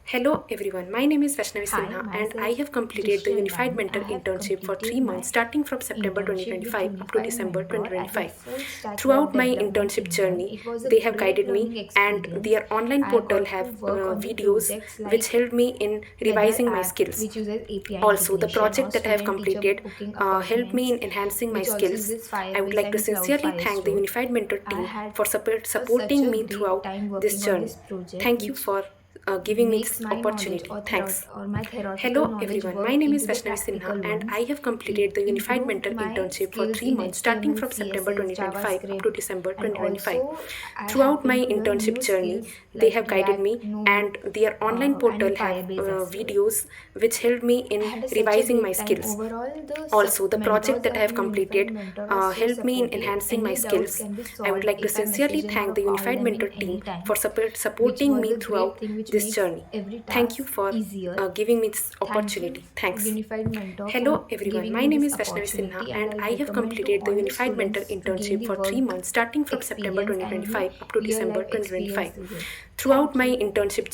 Hello everyone, my name is Vaishnavi Hi, Sinha and I myself have completed the Digital Unified Rani. Mentor I have Internship for completed 3 months my starting from September internship with 2025 up to Unified December Mentor as a 2025. full stack web Throughout my development internship intern. journey, It was a they have great guided me learning and experience. their online I portal got to have work on the videos projects which like helped me in weather revising my app, skills. which uses API Also, the integration, or project that I have student teacher completed booking helped me appointments, in enhancing my which also skills. uses I would Firebase like to and Cloud sincerely thank the Firestore. Unified Mentor I team had for such supporting a me great throughout time this working on journey. this project, Thank you which for giving me makes this my knowledge opportunity. Thanks. or my theoretical Hello knowledge everyone, my work name is into the Vaishnavi Sinha practical and I ones. have completed It the Unified improved Mentor my Internship for skills 3 in months starting HTML, from September CSS, 2025 up to JavaScript, December and 2025. also I Throughout my happen to learn internship new journey, skills they like have guided React, me Node, and their online and portal have Firebase as well. videos which helped me I in had revising such a my great time. skills. Overall, the Also, the project mentors that I have in Unified completed Mentor are so helped me in supportive. enhancing my Any doubts skills. can be I would solved like to if I sincerely message them thank or the call Unified them Mentor in team any time, for which supporting was me a great throughout thing which this makes journey. every Thank you task for easier. giving me this Thank you, opportunity. Thanks. Unified Mentor, for Hello everyone, giving my me name this is Vaishnavi Sinha opportunity, and and I'll I have recommend to completed the all the Unified Mentor students to gain Internship the for 3 work months starting from September experience and the 2025 up to real December life experience 2025. they get. Throughout Thank my you. internship